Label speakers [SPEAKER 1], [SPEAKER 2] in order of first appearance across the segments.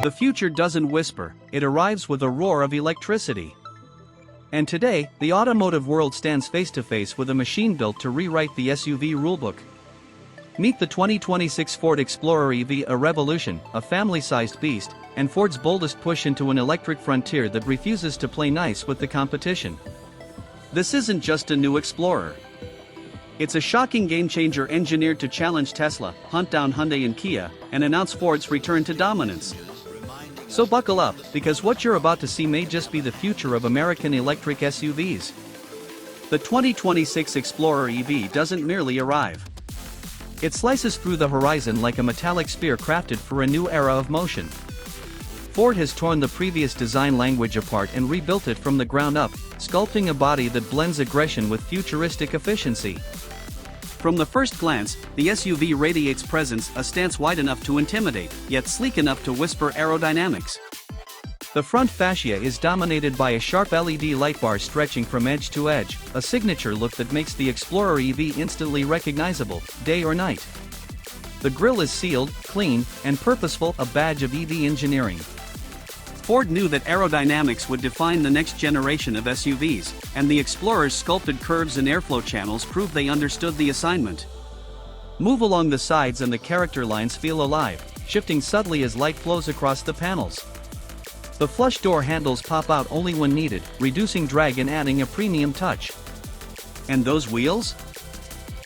[SPEAKER 1] The future doesn't whisper, it arrives with a roar of electricity. And today, the automotive world stands face to face with a machine built to rewrite the SUV rulebook. Meet the 2026 Ford Explorer EV, a revolution, a family-sized beast, and Ford's boldest push into an electric frontier that refuses to play nice with the competition. This isn't just a new Explorer. It's a shocking game-changer engineered to challenge Tesla, hunt down Hyundai and Kia, and announce Ford's return to dominance. So buckle up, because what you're about to see may just be the future of American electric SUVs. The 2026 Explorer EV doesn't merely arrive. It slices through the horizon like a metallic spear crafted for a new era of motion. Ford has torn the previous design language apart and rebuilt it from the ground up, sculpting a body that blends aggression with futuristic efficiency. From the first glance, the SUV radiates presence, a stance wide enough to intimidate, yet sleek enough to whisper aerodynamics. The front fascia is dominated by a sharp LED light bar stretching from edge to edge, a signature look that makes the Explorer EV instantly recognizable, day or night. The grille is sealed, clean, and purposeful, a badge of EV engineering. Ford knew that aerodynamics would define the next generation of SUVs, and the Explorer's sculpted curves and airflow channels prove they understood the assignment. Move along the sides and the character lines feel alive, shifting subtly as light flows across the panels. The flush door handles pop out only when needed, reducing drag and adding a premium touch. And those wheels?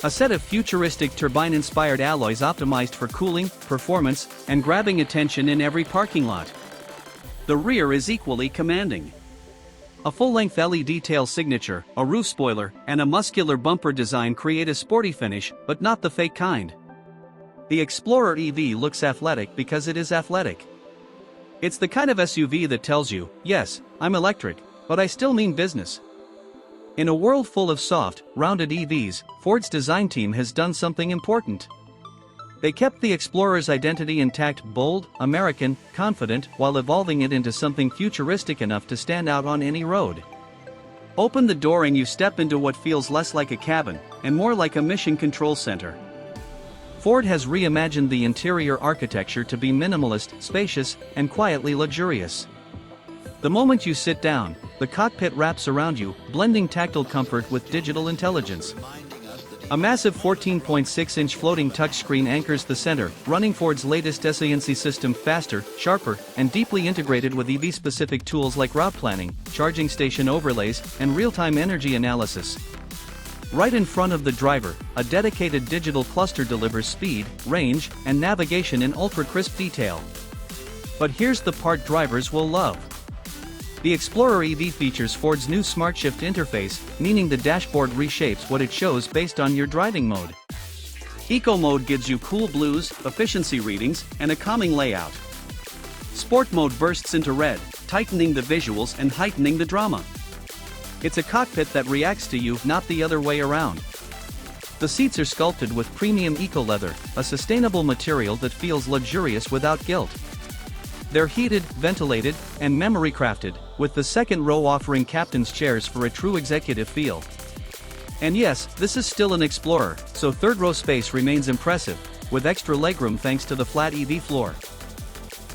[SPEAKER 1] A set of futuristic turbine-inspired alloys optimized for cooling, performance, and grabbing attention in every parking lot. The rear is equally commanding. A full-length LED tail signature, a roof spoiler, and a muscular bumper design create a sporty finish, but not the fake kind. The Explorer EV looks athletic because it is athletic. It's the kind of SUV that tells you, yes, I'm electric, but I still mean business. In a world full of soft, rounded EVs, Ford's design team has done something important. They kept the Explorer's identity intact, bold, American, confident, while evolving it into something futuristic enough to stand out on any road. Open the door and you step into what feels less like a cabin, and more like a mission control center. Ford has reimagined the interior architecture to be minimalist, spacious, and quietly luxurious. The moment you sit down, the cockpit wraps around you, blending tactile comfort with digital intelligence. A massive 14.6-inch floating touchscreen anchors the center, running Ford's latest SANC system faster, sharper, and deeply integrated with EV-specific tools like route planning, charging station overlays, and real-time energy analysis. Right in front of the driver, a dedicated digital cluster delivers speed, range, and navigation in ultra-crisp detail. But here's the part drivers will love. The Explorer EV features Ford's new SmartShift interface, meaning the dashboard reshapes what it shows based on your driving mode. Eco mode gives you cool blues, efficiency readings, and a calming layout. Sport mode bursts into red, tightening the visuals and heightening the drama. It's a cockpit that reacts to you, not the other way around. The seats are sculpted with premium eco leather, a sustainable material that feels luxurious without guilt. They're heated, ventilated, and memory crafted, with the second row offering captain's chairs for a true executive feel. And yes, this is still an Explorer, so third row space remains impressive, with extra legroom thanks to the flat EV floor.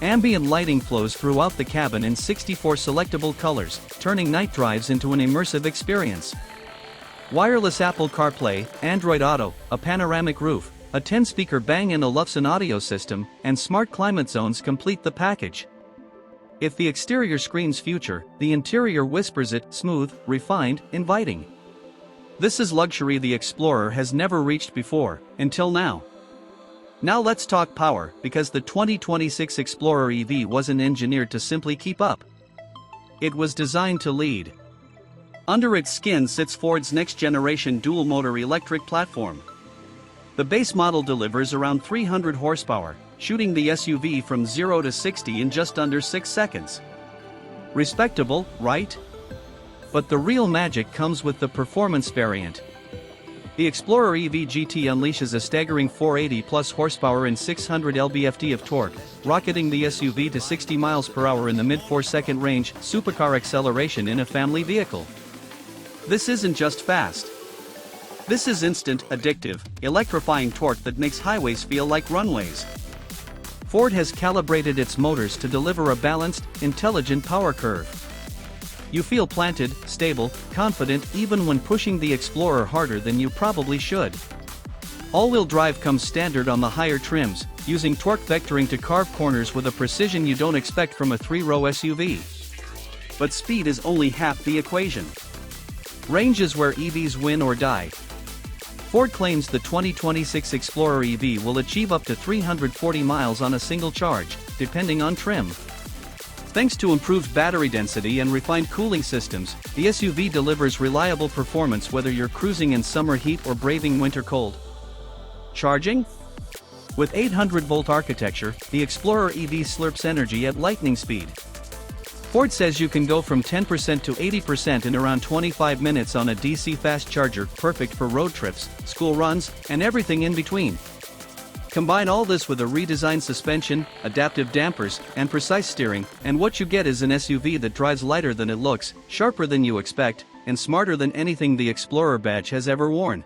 [SPEAKER 1] Ambient lighting flows throughout the cabin in 64 selectable colors, turning night drives into an immersive experience. Wireless Apple CarPlay, Android Auto, a panoramic roof, a 10-speaker Bang & Olufsen audio system, and smart climate zones complete the package. If the exterior screams future, the interior whispers it, smooth, refined, inviting. This is luxury the Explorer has never reached before, until now. Now let's talk power, because the 2026 Explorer EV wasn't engineered to simply keep up. It was designed to lead. Under its skin sits Ford's next-generation dual-motor electric platform. The base model delivers around 300 horsepower, shooting the SUV from 0 to 60 in just under 6 seconds. Respectable, right? But the real magic comes with the performance variant. The Explorer EV GT unleashes a staggering 480-plus horsepower and 600 lb-ft of torque, rocketing the SUV to 60 miles per hour in the mid-4-second range, supercar acceleration in a family vehicle. This isn't just fast. This is instant, addictive, electrifying torque that makes highways feel like runways. Ford has calibrated its motors to deliver a balanced, intelligent power curve. You feel planted, stable, confident even when pushing the Explorer harder than you probably should. All-wheel drive comes standard on the higher trims, using torque vectoring to carve corners with a precision you don't expect from a 3-row SUV. But speed is only half the equation. Range is where EVs win or die. Ford claims the 2026 Explorer EV will achieve up to 340 miles on a single charge, depending on trim. Thanks to improved battery density and refined cooling systems, the SUV delivers reliable performance whether you're cruising in summer heat or braving winter cold. Charging? With 800-volt architecture, the Explorer EV slurps energy at lightning speed. Ford says you can go from 10% to 80% in around 25 minutes on a DC fast charger, perfect for road trips, school runs, and everything in between. Combine all this with a redesigned suspension, adaptive dampers, and precise steering, and what you get is an SUV that drives lighter than it looks, sharper than you expect, and smarter than anything the Explorer badge has ever worn.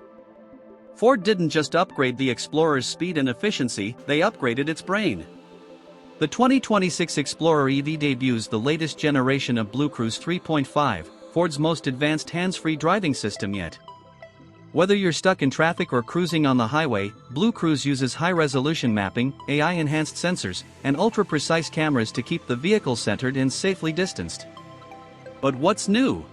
[SPEAKER 1] Ford didn't just upgrade the Explorer's speed and efficiency, they upgraded its brain. The 2026 Explorer EV debuts the latest generation of BlueCruise 3.5, Ford's most advanced hands-free driving system yet. Whether you're stuck in traffic or cruising on the highway, BlueCruise uses high-resolution mapping, AI-enhanced sensors, and ultra-precise cameras to keep the vehicle centered and safely distanced. But what's new?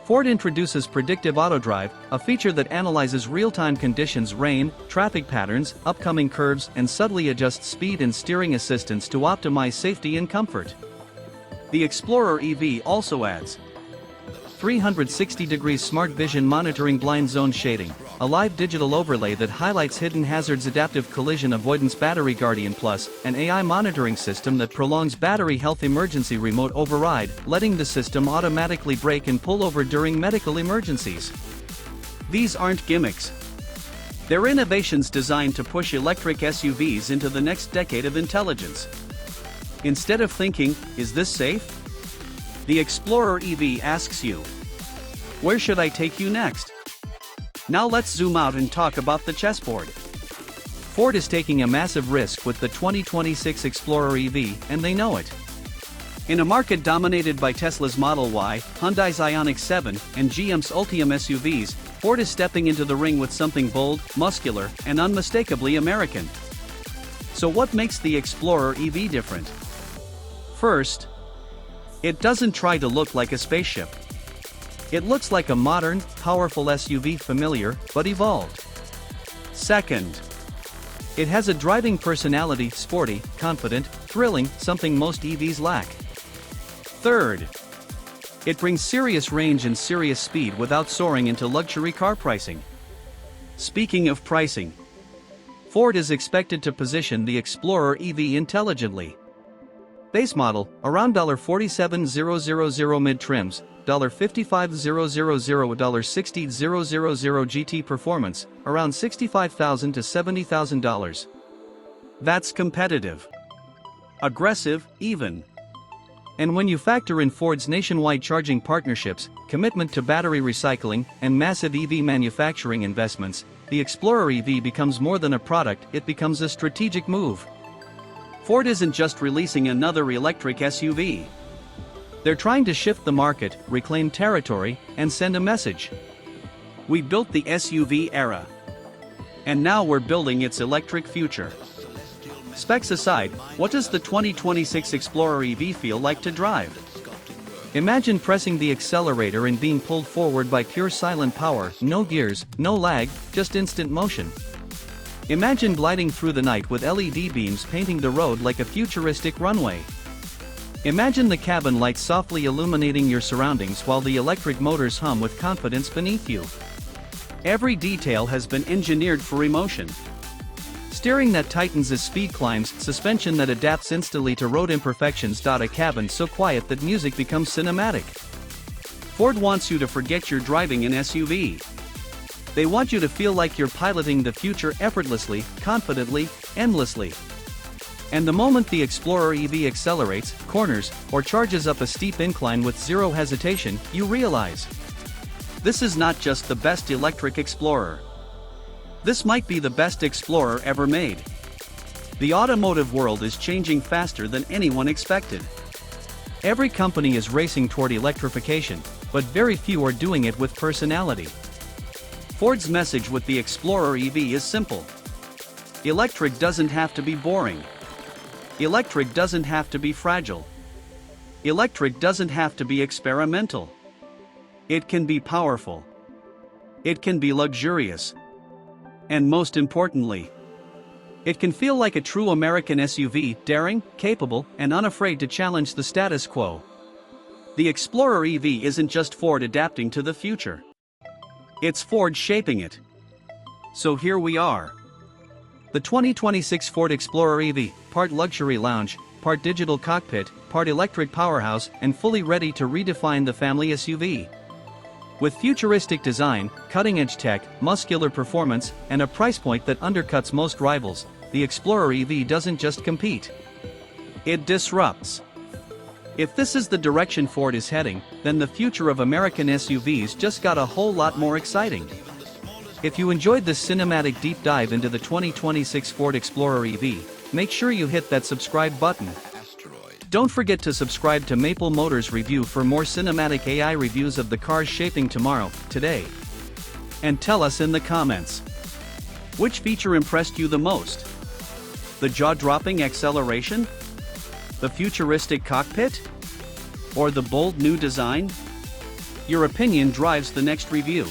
[SPEAKER 1] Ford introduces Predictive Auto Drive, a feature that analyzes real-time conditions, rain, traffic patterns, upcoming curves, and subtly adjusts speed and steering assistance to optimize safety and comfort. The Explorer EV also adds 360-degree smart vision monitoring, blind zone shading, a live digital overlay that highlights hidden hazards, adaptive collision avoidance, Battery Guardian Plus, an AI monitoring system that prolongs battery health, emergency remote override, letting the system automatically brake and pull over during medical emergencies. These aren't gimmicks. They're innovations designed to push electric SUVs into the next decade of intelligence. Instead of thinking, "Is this safe?" the Explorer EV asks you, "Where should I take you next?" Now let's zoom out and talk about the chessboard. Ford is taking a massive risk with the 2026 Explorer EV, and they know it. In a market dominated by Tesla's Model Y, Hyundai's Ioniq 7, and GM's Ultium SUVs, Ford is stepping into the ring with something bold, muscular, and unmistakably American. So what makes the Explorer EV different? First, it doesn't try to look like a spaceship. It looks like a modern, powerful SUV, familiar, but evolved. Second, it has a driving personality, sporty, confident, thrilling, something most EVs lack. Third, it brings serious range and serious speed without soaring into luxury car pricing. Speaking of pricing, Ford is expected to position the Explorer EV intelligently. Base model, around $47,000 mid-trims, $55,000, $60,000 GT performance, around $65,000 to $70,000. That's competitive. Aggressive, even. And when you factor in Ford's nationwide charging partnerships, commitment to battery recycling, and massive EV manufacturing investments, the Explorer EV becomes more than a product, it becomes a strategic move. Ford isn't just releasing another electric SUV. They're trying to shift the market, reclaim territory, and send a message. We built the SUV era. And now we're building its electric future. Specs aside, what does the 2026 Explorer EV feel like to drive? Imagine pressing the accelerator and being pulled forward by pure silent power, no gears, no lag, just instant motion. Imagine gliding through the night with LED beams painting the road like a futuristic runway. Imagine the cabin lights softly illuminating your surroundings while the electric motors hum with confidence beneath you. Every detail has been engineered for emotion. Steering that tightens as speed climbs, suspension that adapts instantly to road imperfections. A cabin so quiet that music becomes cinematic. Ford wants you to forget you're driving an SUV. They want you to feel like you're piloting the future effortlessly, confidently, endlessly. And the moment the Explorer EV accelerates, corners, or charges up a steep incline with zero hesitation, you realize This is not just the best electric Explorer. This might be the best Explorer ever made. The automotive world is changing faster than anyone expected. Every company is racing toward electrification, but very few are doing it with personality. Ford's message with the Explorer EV is simple. Electric doesn't have to be boring. Electric doesn't have to be fragile. Electric doesn't have to be experimental. It can be powerful. It can be luxurious. And most importantly, it can feel like a true American SUV, daring, capable, and unafraid to challenge the status quo. The Explorer EV isn't just Ford adapting to the future. It's Ford shaping it. So here we are. The 2026 Ford Explorer EV, part luxury lounge, part digital cockpit, part electric powerhouse, and fully ready to redefine the family SUV. With futuristic design, cutting-edge tech, muscular performance, and a price point that undercuts most rivals, the Explorer EV doesn't just compete. It disrupts. If this is the direction Ford is heading, then the future of American SUVs just got a whole lot more exciting. If you enjoyed this cinematic deep dive into the 2026 Ford Explorer EV, make sure you hit that subscribe button. Don't forget to subscribe to Maple Motors Review for more cinematic AI reviews of the cars shaping tomorrow, today. And tell us in the comments, which feature impressed you the most? The jaw-dropping acceleration? The futuristic cockpit? Or the bold new design? Your opinion drives the next review.